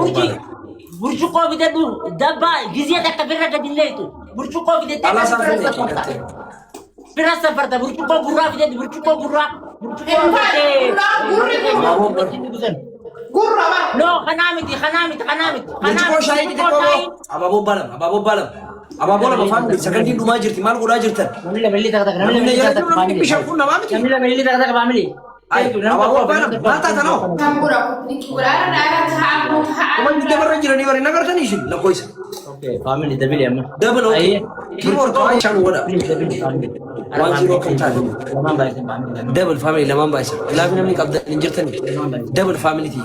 Urji burcuko bidedu dabba giziya takka birra gadilleetu burcuko bidette birra safarta burcuko burra bidedu burcuko burra gurra no khanamiti burcuko shayi ababo balam ababo la bafan sakandi duma jirti mal gura jirtan namilla melli takka family ay ababo balam mata tano tambura nikura nara thamu kuma dite barra jirani bari nagar tani shi la koisa okay family dabili amma double ay keyboard ko ay chan wada 10 kan tani lamam baise family double family lamam baise labina min qabda jirtani double family ti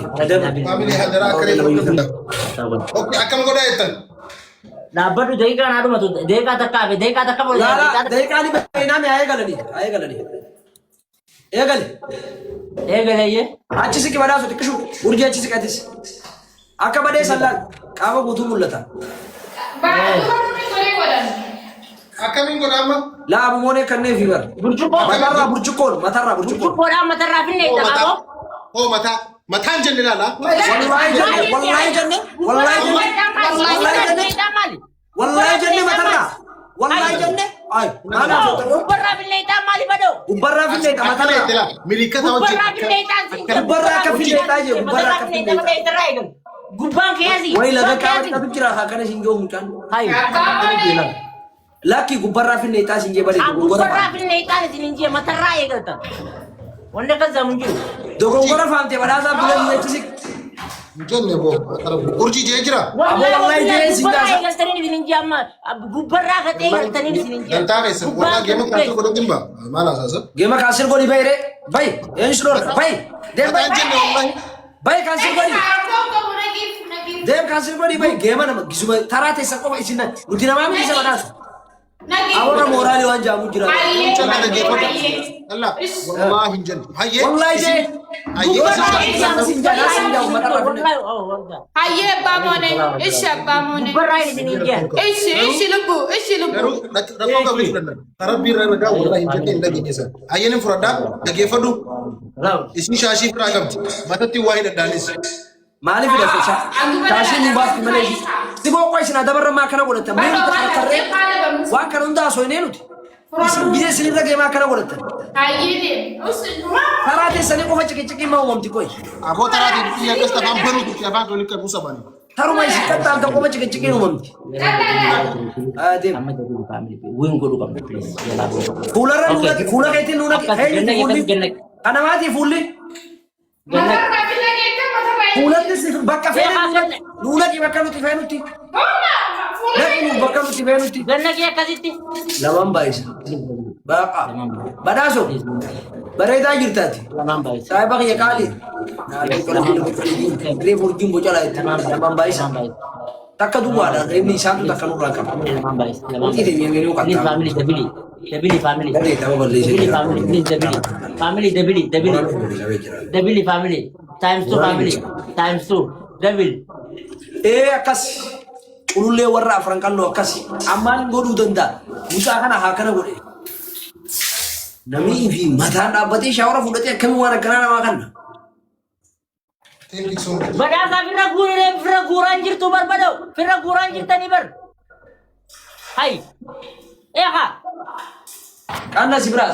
family hadara kare okay akam goda etan Nabadu deka nadu matu deka takka bola deka ni bayna me आएगा लड़ी ये गले ये अच्छे से के बड़ा सो टिकशु उर्जे अच्छे से कहते आका बड़े सल्ला कावा गुथु मुल्लता akam goda amma ला अब मोने करने fever burcuko matarra finne takabo oh matan jannila la wallahi janne matarra wallahi janne ay ana ubarra finne tamali bado ubarra finne matarra milika tawji ubarra ka finne taje ubarra ka finne gubbang kiyasi way laga ka ta fikira ha kana shingo mutan hay laki gubarra finne ta shinge bare ubarra finne ta shinge matarra ye galta wanda ka zamunju dogon gora famte bada za bulan ne tisik janne bo urji je jira wallahi je sinda sa ga tani ni ninja amma gubarra ka te ga tani ni ninja dan ta kai sai wala gema ka ko dogin ba mala sasa gema kasir goli bay re bay en shlo bay dem bay janne wallahi bay kasir goli dem kasir goli bay gema na gisuma tarate sa ko isina mutina ma mi sa bada awara morali wanja mujira janne da ge ko Allah wallahi janne haye wallahi je haye bamone isha bamone gubarra ni ninja ishi lubu rako ga bishan tarabbi ran da wallahi janne da ge sa haye nin furada da ge fadu isi shashi fragam matati wahida dalis mali fi da sa tashi ni bas male sibo ko isina dabarra ma kana godata min ta karre wa kana nda so ne nuti bide sini da gema kana godata haye ne usuma tarate sani ko facce ciki ma wamti koy abo tarati ya gasta ban baru ya ba dole ka musa bani taru mai sikata ta ko facce ciki no wamti ade amma da family win godu kam please ya la go fulara fula kaiti nuna hey fulli ana mati fulli fula desi bakka fe nuna ki bakka nuti fe nuti Lakin bakka nuti fe nuti ganna ki akasitti lawan baisa baqa badaso bareda jirtati lamam baise sai baqi yakali le burjum bocala lawan baisa takka du wala ni santu takka nu raka lamam baise Uti de yang ngene please ukata family dabili family Dale, tawo balle dabili family please dabili family times 2 family times 2 dabil akas urulle warra afran kallo akas amma ngodu danda musa kana hakana gode nami fi mata da bate shawara fudate kan wara kana ma kanna thank you so much bada sa fira guranjir tu barbado fira guranjir tani bar hai ha kanna sibra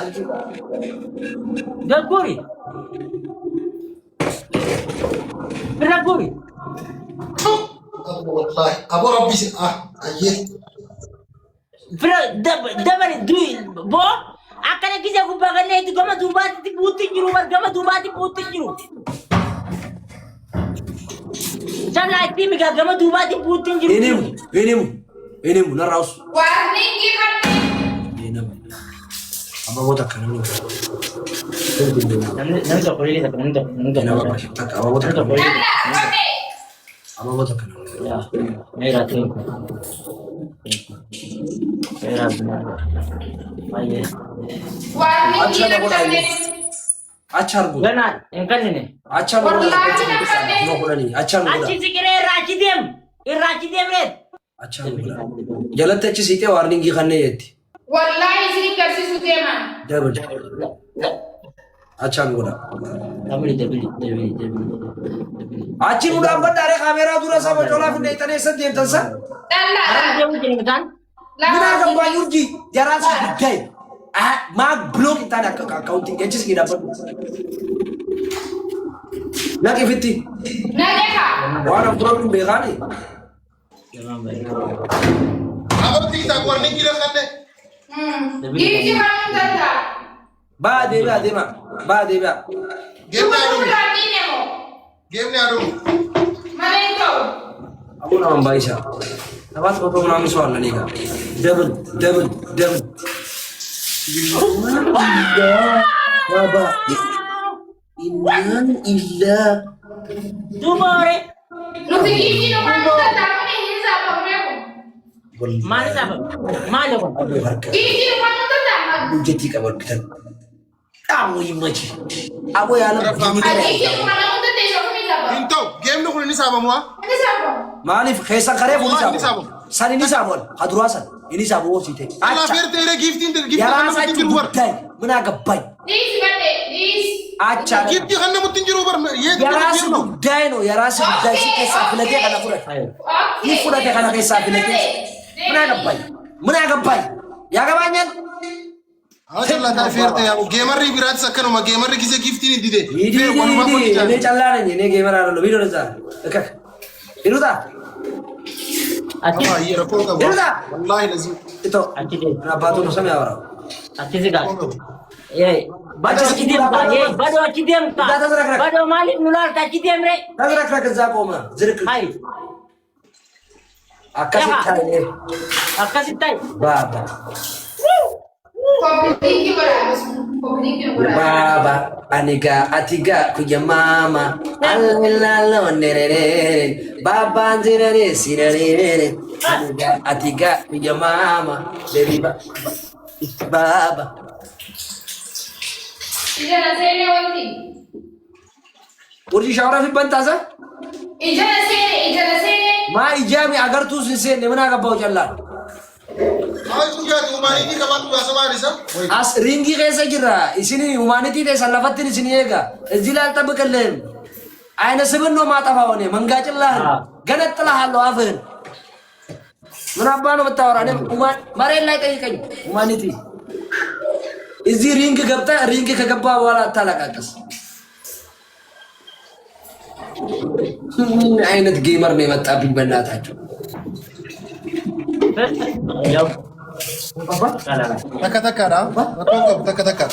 gaguri fira guri wallahi abo rabbi aye fira dabari du bo akana kija kubagane itu gama dubati putin jiru war gama dubati putin jiru Jangan lagi mega gama dubati putin jiru enemu na raus warning gihan enemu aba wota kana no nanti tak boleh tak nanti enemu apa tak aba wota kana aba wota kana ya merah tu merah benar aye warning Acha na gihan bola achar go gana yang kan ini achar go Wallahi no bola ni achar go aci sikire rachidem red achar go jalante chi site warning gi khanne yetti wallahi sini kersi sudeman dabal Achaan godha. Dabili. Achi nu dhaabbadhaare kaameeraa dura saba colaaf hin dheexanee eessa deemtan sa? Araan deemu jira mitaan. Minaa gambaa yurji jaraas guddaa'e. Maa bilook hin taane akka akkaawuntiin ejjis ni dhaabbadhu. Naqifitti. Nageka. Waan afuraan hin beekaani. Abartii isaa warreen jira kanne. Gifti kan tanda. Baa deebi'a. Geemni aduun. Malento. Aku nama Baisha. Dapat kau tahu nama soal ni kan? Double. Baba. Innan illa. Tumore. Nuti gifti no kan tanda ni hiza pamreko. Mali apa? Mali apa? Gifti no kan tanda. Jadi kabar kita. Tahu imaji. Aku yang Gifti no kan tanda shofi zaba. Into geemni kun ni saabamu haa? Ni zaba. Maaliif keessa karee kun Waan isaa san inni isaa bool haduraasan inni isaa bool siite Ala feerteere giftiin yaraa kan isaa namatti jiru bar. guddaa'e mina gabbay This bade. This. acha Giftii kan namatti jiru bar. yaraa si guddaa'e no yaraa si guddaa'e si keessaa filatee kana fudhate Okay. ni fudhate kana keessaa filatee mina gabbay yaa gabaanyan Ajalla feerte yaa geemarri biraatti akkanuma geemarri gisee giftiin dide. ini callaan ini gimana lo video nasa dekat iruta Achi. Ama iya rakoo qabu. Iruta Wallahi lazim. itu Achi deh. kenapa tuh sama ya orang Achi sih kan. Bado achi diam ka. Bado achi diam ka. Bado malik nular ta achi diam re. kira kerja koma zirik Hai. akasih tanya Akasih tai. baba Public bara. Baba, aniga atiga kuja mama, alilalo nerere, baba nzirere sirere, aniga atiga kuja mama, baby baba. Ijana sene wanti. Urji shawara fi bantaza? Ijana sene. Ma ijami agar tu sinse ne mana ka bau jalla. Ay tuja humanity ka batu asama risa. As ringi kaisa jira, isini humanity de salafatin isini ega. Zilal tabkalem. Aina sebelum mata faone mangajalla. Ganat telah halo afen. Menapa no betawar ane mare lai kai humanity. Izi ring gabta ring kagabba wala talakakas. Ainat gamer ne matabi banatacho. Jauh. Apa? Taka taka dah. Rakoo qabu taka taka.